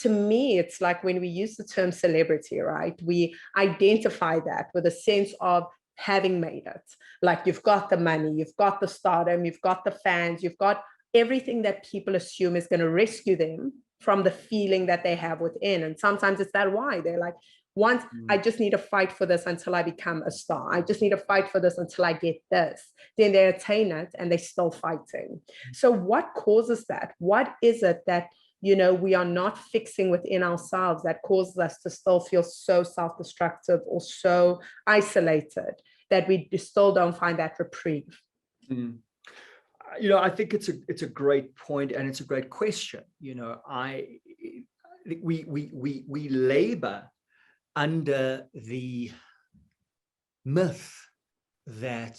to me, it's like when we use the term celebrity, right? We identify that with a sense of having made it. Like you've got the money, you've got the stardom, you've got the fans, you've got everything that people assume is going to rescue them from the feeling that they have within. And sometimes it's that why they're like, once I just need to fight for this until I become a star. I just need to fight for this until I get this. Then they attain it and they're still fighting. So what causes that? What is it that, you know, we are not fixing within ourselves that causes us to still feel so self-destructive or so isolated that we still don't find that reprieve? You know, I think it's a great point, and it's a great question. You know, we labor under the myth that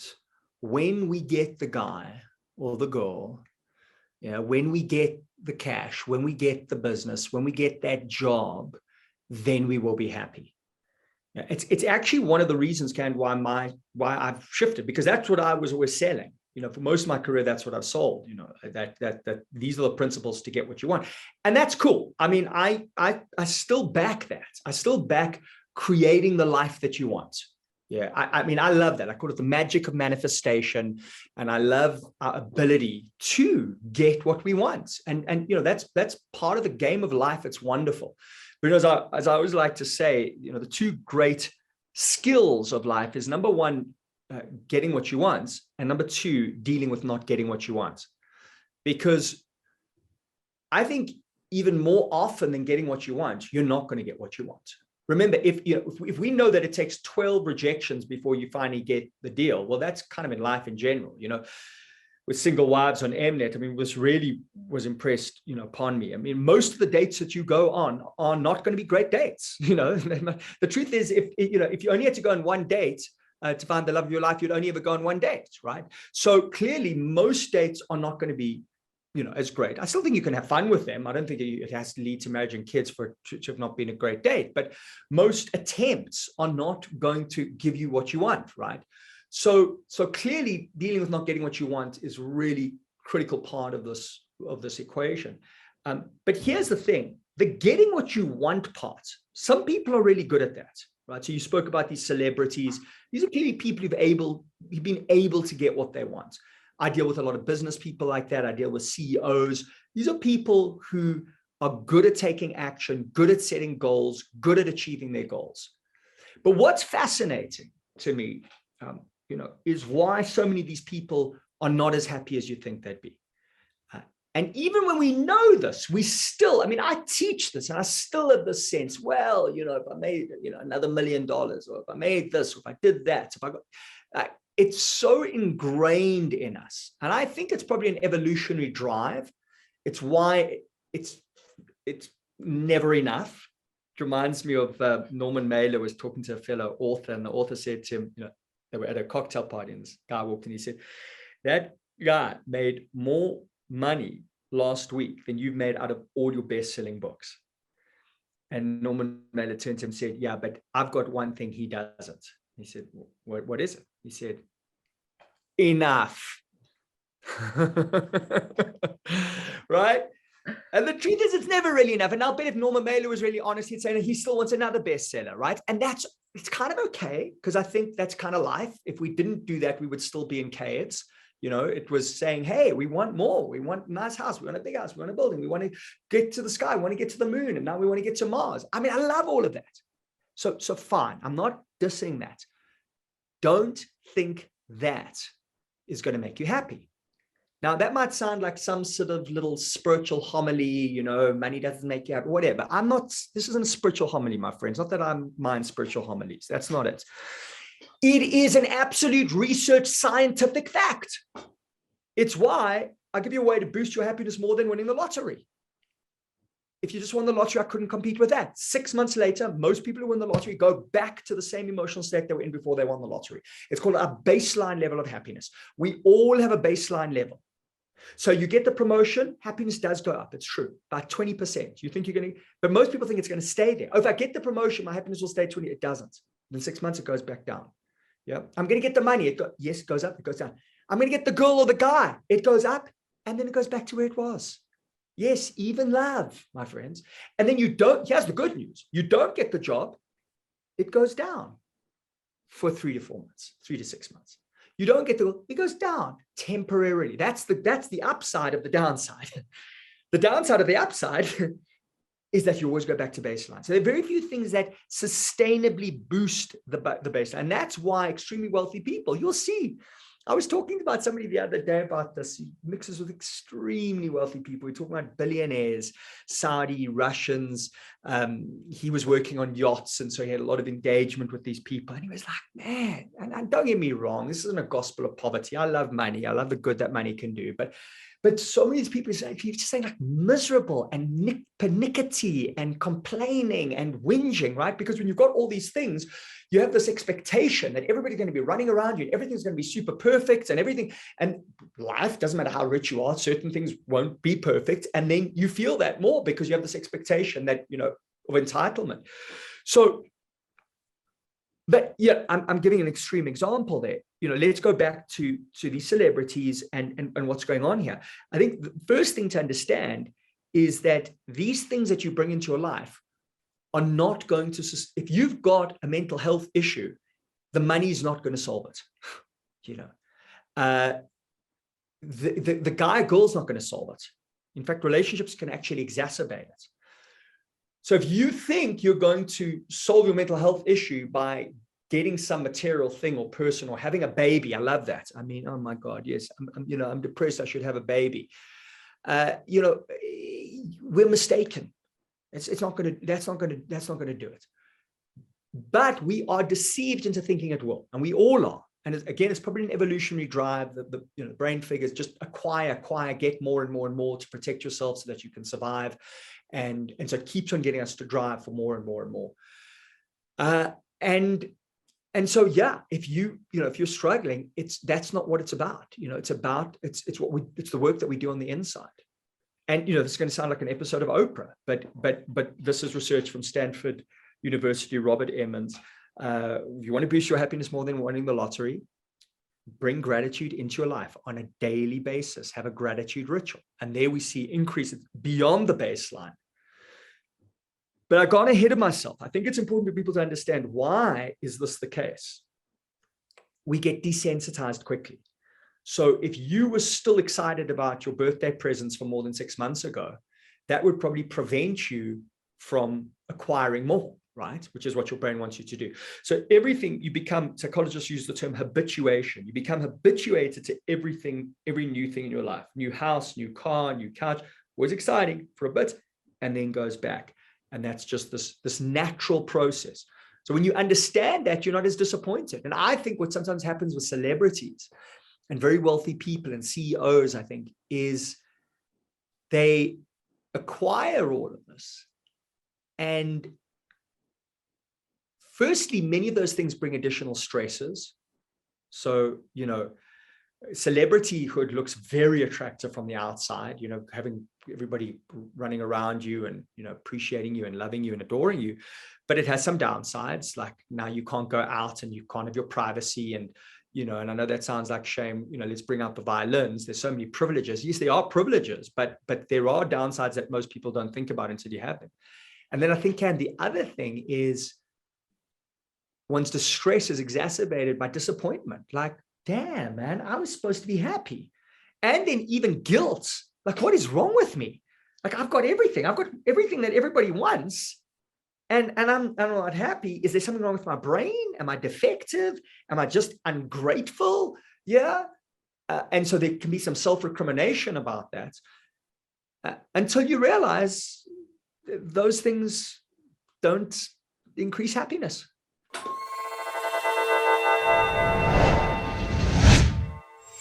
when we get the guy or the girl, you know, when we get the cash, when we get the business, when we get that job, then we will be happy. It's actually one of the reasons, Ken, why I've shifted, because that's what I was always selling. You know, for most of my career, that's what I've sold. You know, that these are the principles to get what you want, and that's cool. I mean, I still back that. I still back creating the life that you want. Yeah, I mean, I love that. I call it the magic of manifestation, and I love our ability to get what we want. And you know, that's part of the game of life. It's wonderful. But as I always like to say, you know, the two great skills of life is number one, getting what you want, and number two, dealing with not getting what you want. Because I think even more often than getting what you want, you're not going to get what you want. Remember, if we know that it takes 12 rejections before you finally get the deal, well, that's kind of in life in general. You know, with single wives on Mnet, I mean, this really was impressed, you know, upon me. I mean, most of the dates that you go on are not going to be great dates. You know, the truth is, if you only had to go on one date to find the love of your life, you'd only ever go on one date, right? So clearly, most dates are not going to be, you know, as great. I still think you can have fun with them. I don't think it has to lead to marriage and kids for it to have not been a great date. But most attempts are not going to give you what you want, right? So clearly, dealing with not getting what you want is a really critical part of this equation. But here's the thing: the getting what you want part. Some people are really good at that, right? So you spoke about these celebrities. These are clearly people who've been able to get what they want. I deal with a lot of business people like that. I deal with CEOs. These are people who are good at taking action, good at setting goals, good at achieving their goals. But what's fascinating to me, you know, is why so many of these people are not as happy as you think they'd be. And even when we know this, we still, I mean, I teach this and I still have this sense, well, you know, if I made, you know, another $1 million, or if I made this, or if I did that, if I got, it's so ingrained in us. And I think it's probably an evolutionary drive. It's why it's never enough. It reminds me of Norman Mailer was talking to a fellow author, and the author said to him, you know, they were at a cocktail party, and this guy walked in, he said, that guy made more money last week than you've made out of all your best-selling books. And Norman Mailer turned to him and said, yeah, but I've got one thing he doesn't. He said, what is it? He said, enough. Right? And the truth is, it's never really enough. And I'll bet if Norman Mailer was really honest, he'd say that he still wants another bestseller, right? And it's kind of okay, because I think that's kind of life. If we didn't do that, we would still be in caves. You know, it was saying, hey, we want more. We want a nice house. We want a big house. We want a building. We want to get to the sky. We want to get to the moon. And now we want to get to Mars. I mean, I love all of that. So fine. I'm not dissing that. Don't think that is going to make you happy. Now, that might sound like some sort of little spiritual homily, you know, money doesn't make you happy, whatever. I'm not, this isn't a spiritual homily, my friends. Not that I mind spiritual homilies. That's not it. It is an absolute research scientific fact. It's why I give you a way to boost your happiness more than winning the lottery. If you just won the lottery, I couldn't compete with that. 6 months later, most people who win the lottery go back to the same emotional state they were in before they won the lottery. It's called a baseline level of happiness. We all have a baseline level. So you get the promotion, happiness does go up. It's true, by 20%. You think you're going to, but most people think it's going to stay there. Oh, if I get the promotion, my happiness will stay 20. It doesn't. In 6 months, it goes back down. Yeah, I'm going to get the money. Yes, it goes up, it goes down. I'm going to get the girl or the guy. It goes up, and then it goes back to where it was. Yes, even love, my friends. And then you don't, here's the good news. You don't get the job, it goes down for 3 to 4 months, 3 to 6 months. You don't get the, it goes down temporarily. That's the upside of the downside. The downside of the upside is that you always go back to baseline. So there are very few things that sustainably boost the baseline. And that's why extremely wealthy people, you'll see, I was talking about somebody the other day about this. He mixes with extremely wealthy people. We're talking about billionaires, Saudi, Russians. He was working on yachts, and so he had a lot of engagement with these people. And he was like, man, and don't get me wrong, this isn't a gospel of poverty. I love money. I love the good that money can do. But so many of these people, if you're just saying like miserable and pernickety and complaining and whinging, right? Because when you've got all these things, you have this expectation that everybody's going to be running around you and everything's going to be super perfect and everything. And life, doesn't matter how rich you are, certain things won't be perfect. And then you feel that more because you have this expectation that, you know, of entitlement. So, but yeah, I'm giving an extreme example there. You know, let's go back to these celebrities and what's going on here. I think the first thing to understand is that these things that you bring into your life are not going to, if you've got a mental health issue, the money is not going to solve it. You know, the guy or girl's not going to solve it. In fact, relationships can actually exacerbate it. So if you think you're going to solve your mental health issue by getting some material thing or person or having a baby, I love that. I mean, oh my God, yes, I'm depressed, I should have a baby. You know, we're mistaken. That's not going to do it. But we are deceived into thinking it will, and we all are. And again, it's probably an evolutionary drive that the brain figures just acquire, get more and more and more to protect yourself so that you can survive. And so it keeps on getting us to drive for more and more and more. And so, yeah, if you're struggling, that's not what it's about. You know, it's the work that we do on the inside. And, you know, this is going to sound like an episode of Oprah, but this is research from Stanford University, Robert Emmons. If you want to boost your happiness more than winning the lottery, bring gratitude into your life on a daily basis. Have a gratitude ritual. And there we see increases beyond the baseline. But I got ahead of myself. I think it's important for people to understand, why is this the case? We get desensitized quickly. So if you were still excited about your birthday presents for more than 6 months ago, that would probably prevent you from acquiring more, right? Which is what your brain wants you to do. So everything you become, psychologists use the term habituation. You become habituated to everything, every new thing in your life, new house, new car, new couch, was exciting for a bit and then goes back. And that's just this natural process. So when you understand that, you're not as disappointed. And I think what sometimes happens with celebrities and very wealthy people and CEOs, I think, is they acquire all of this. And firstly, many of those things bring additional stresses. So, you know, celebrityhood looks very attractive from the outside, you know, having everybody running around you and, you know, appreciating you and loving you and adoring you. But it has some downsides, like now you can't go out and you can't have your privacy. And, you know, and I know that sounds like shame, you know, let's bring out the violins. There's so many privileges. Yes, there are privileges, but there are downsides that most people don't think about until you have them. And then I think, the other thing is one's distress is exacerbated by disappointment. Like, damn, man, I was supposed to be happy. And then even guilt, like, what is wrong with me? Like, I've got everything that everybody wants. And I'm not happy. Is there something wrong with my brain? Am I defective? Am I just ungrateful? Yeah. And so there can be some self-recrimination about that until you realize those things don't increase happiness.